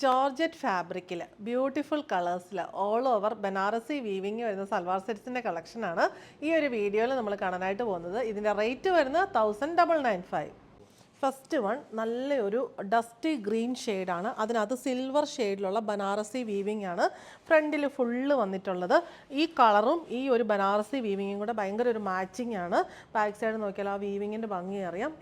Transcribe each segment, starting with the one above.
Georgette ഫാബ്രിക്കിൽ beautiful കളേഴ്സിൽ all over Banarasi weaving വരുന്ന സൽവാർ സെറ്റ്സിൻ്റെ കളക്ഷനാണ് ഈ ഒരു വീഡിയോയിൽ നമ്മൾ കാണാനായിട്ട് പോകുന്നത്. ഇതിൻ്റെ റേറ്റ് വരുന്നത് 1995. ഫസ്റ്റ് വൺ നല്ലൊരു ഡസ്റ്റി ഗ്രീൻ ഷെയ്ഡാണ്. അതിനകത്ത് സിൽവർ ഷെയ്ഡിലുള്ള ബനാറസി വീവിങ് ആണ് ഫ്രണ്ടിൽ ഫുള്ള് വന്നിട്ടുള്ളത്. ഈ കളറും ഈ ഒരു ബനാറസി വീവിങ്ങും കൂടെ ഭയങ്കര ഒരു മാച്ചിങ് ആണ്. ബാക്ക് സൈഡ് നോക്കിയാൽ ആ വീവിങ്ങിൻ്റെ ഭംഗി അറിയാം.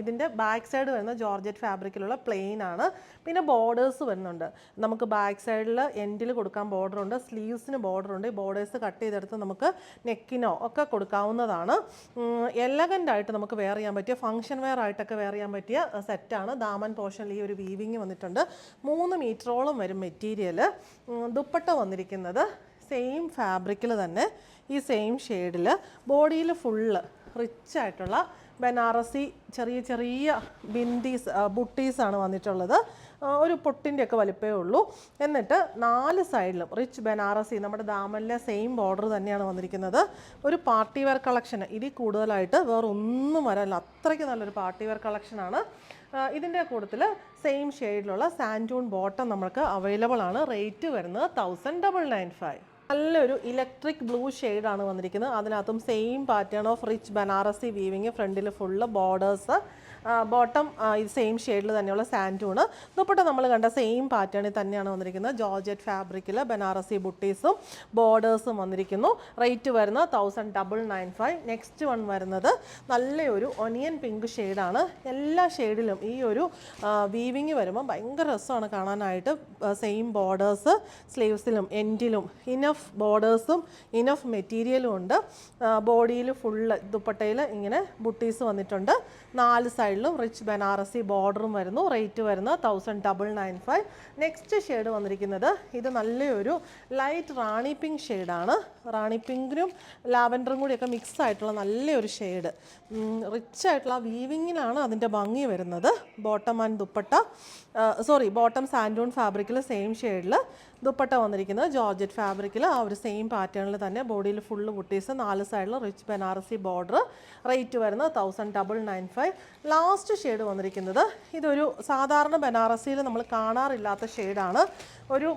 ഇതിൻ്റെ ബാക്ക് സൈഡ് വരുന്ന ജോർജറ്റ് ഫാബ്രിക്കിലുള്ള പ്ലെയിൻ ആണ്. പിന്നെ ബോർഡേഴ്സ് വരുന്നുണ്ട്. നമുക്ക് ബാക്ക് സൈഡിൽ എൻഡിൽ കൊടുക്കാൻ ബോർഡറുണ്ട്, സ്ലീവ്സിന് ബോർഡറുണ്ട്. ഈ ബോർഡേഴ്സ് കട്ട് ചെയ്തെടുത്ത് നമുക്ക് നെക്കിനോ ഒക്കെ കൊടുക്കാവുന്നതാണ്. എലഗൻ്റ് ആയിട്ട് നമുക്ക് വെയർ ചെയ്യാൻ പറ്റിയ ഫംഗ്ഷൻ വെയർ ആയിട്ടൊക്കെ വെയർ ചെയ്യാൻ പറ്റിയ സെറ്റാണ്. ദാമൻ പോർഷനിൽ ഈ ഒരു വീവിങ് വന്നിട്ടുണ്ട്. 3 മീറ്ററോളം വരും മെറ്റീരിയൽ. ദുപ്പട്ട വന്നിരിക്കുന്നത് സെയിം ഫാബ്രിക്കിൽ തന്നെ ഈ സെയിം ഷെയ്ഡിൽ ബോഡിയിൽ ഫുള്ള് റിച്ച് ആയിട്ടുള്ള ബനാറസി ചെറിയ ചെറിയ ബിന്ദീസ് ബുട്ടീസാണ് വന്നിട്ടുള്ളത്. ഒരു പൊട്ടിൻ്റെയൊക്കെ വലിപ്പമേ ഉള്ളൂ. എന്നിട്ട് 4 സൈഡിലും റിച്ച് ബനാറസി നമ്മുടെ ദാമനിലെ സെയിം ബോർഡർ തന്നെയാണ് വന്നിരിക്കുന്നത്. ഒരു പാർട്ടി വെയർ കളക്ഷൻ ഇതിൽ കൂടുതലായിട്ട് വേറെ ഒന്നും വരാനില്ല. അത്രയ്ക്ക് നല്ലൊരു പാർട്ടി വെയർ കളക്ഷനാണ്. ഇതിൻ്റെ കൂട്ടത്തിൽ സെയിം ഷെയ്ഡിലുള്ള സാൻഡൂൺ ബോട്ടം നമുക്ക് അവൈലബിൾ ആണ്. റേറ്റ് വരുന്നത് 1995. നല്ലൊരു ഇലക്ട്രിക് ബ്ലൂ ഷെയ്ഡാണ് വന്നിരിക്കുന്നത്. അതിനകത്തും same pattern of rich Banarasi weaving, ഫ്രണ്ടിൽ ഫുള്ള് ബോർഡേഴ്സ്, ബോട്ടം ഇത് സെയിം ഷെയ്ഡിൽ തന്നെയുള്ള സാൻഡൂണ്. ദുപ്പട്ട നമ്മൾ കണ്ട സെയിം പാറ്റേണിൽ തന്നെയാണ് വന്നിരിക്കുന്നത്. ജോർജറ്റ് ഫാബ്രിക്കിൽ ബനാറസി ബുട്ടീസും ബോർഡേഴ്സും വന്നിരിക്കുന്നു. റേറ്റ് വരുന്നത് 1995. നെക്സ്റ്റ് വൺ വരുന്നത് നല്ലൊരു ഒനിയൻ പിങ്ക് ഷെയ്ഡാണ്. എല്ലാ ഷെയ്ഡിലും ഈ ഒരു വീവിങ് വരുമ്പോൾ ഭയങ്കര രസമാണ് കാണാനായിട്ട്. സെയിം ബോർഡേഴ്സ് സ്ലീവ്സിലും എൻഡിലും ഇനഫ് ബോർഡേഴ്സും ഇനഫ് മെറ്റീരിയലും ഉണ്ട്. ബോഡിയിൽ ഫുള്ള് ദുപ്പട്ടയിൽ ഇങ്ങനെ ബുട്ടീസ് വന്നിട്ടുണ്ട്. 4 സൈഡിലും റിച്ച് ബനാറസി ബോർഡറും വരുന്നു. റേറ്റ് വരുന്നത് 1995. നെക്സ്റ്റ് ഷെയ്ഡ് വന്നിരിക്കുന്നത് ഇത് നല്ലൊരു ലൈറ്റ് റാണി പിങ്ക് ഷെയ്ഡാണ്. റാണി പിങ്കിലും ലാവൻഡറും കൂടിയൊക്കെ മിക്സ് ആയിട്ടുള്ള നല്ലൊരു ഷെയ്ഡ്. റിച്ച് ആയിട്ടുള്ള വീവിങ്ങിനാണ് അതിൻ്റെ ഭംഗി വരുന്നത്. ബോട്ടം ആൻഡ് ദുപ്പട്ട ബോട്ടം സാൻഡൂൺ ഫാബ്രിക്കിൽ സെയിം ഷെയ്ഡിൽ, ദുപ്പട്ട വന്നിരിക്കുന്നത് ജോർജറ്റ് ഫാബ്രിക്കിൽ ആ ഒരു സെയിം പാറ്റേണിൽ തന്നെ. ബോഡിയിൽ ഫുള്ള് ബുട്ടീസ്, 4 സൈഡിൽ റിച്ച് ബനാറസി ബോർഡർ. റേറ്റ് വരുന്നത് 1995. ലാസ്റ്റ് ഷെയ്ഡ് വന്നിരിക്കുന്നത് ഇതൊരു സാധാരണ ബനാറസിയിൽ നമ്മൾ കാണാറില്ലാത്ത ഷെയ്ഡാണ്. ഒരു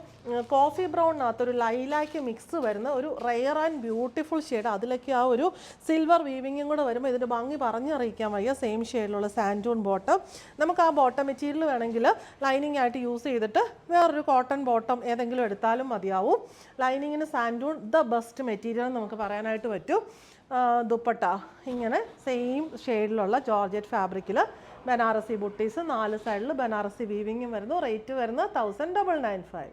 കോഫി ബ്രൗണിനകത്തൊരു ലൈലാക്ക് മിക്സ് വരുന്ന ഒരു റെയർ ആൻഡ് ബ്യൂട്ടിഫുൾ ഷെയ്ഡ്. അതിലൊക്കെ ആ ഒരു സിൽവർ വീവിങ്ങും കൂടെ വരുമ്പോൾ ഇതിൻ്റെ ഭംഗി പറഞ്ഞറിയിക്കാൻ വയ്യ. സെയിം ഷെയ്ഡിലുള്ള സാൻഡൂൺ ബോട്ടം. നമുക്ക് ആ ബോട്ടം മെറ്റീരിയൽ വേണമെങ്കിൽ ലൈനിങ് ആയിട്ട് യൂസ് ചെയ്തിട്ട് വേറൊരു കോട്ടൺ ബോട്ടം ഏതെങ്കിലും എടുത്താലും മതിയാവും. ലൈനിങ്ങിന് സാൻഡൂൺ ദ ബെസ്റ്റ് മെറ്റീരിയൽ നമുക്ക് പറയാനായിട്ട് പറ്റും. ദുപ്പട്ട ഇങ്ങനെ സെയിം ഷെയ്ഡിലുള്ള ജോർജറ്റ് ഫാബ്രിക്കിൽ ബനാറസി ബുട്ടീസ്, 4 സൈഡിൽ ബനാറസി വീവിങ്ങും വരുന്നു. റേറ്റ് വരുന്നത് 1995.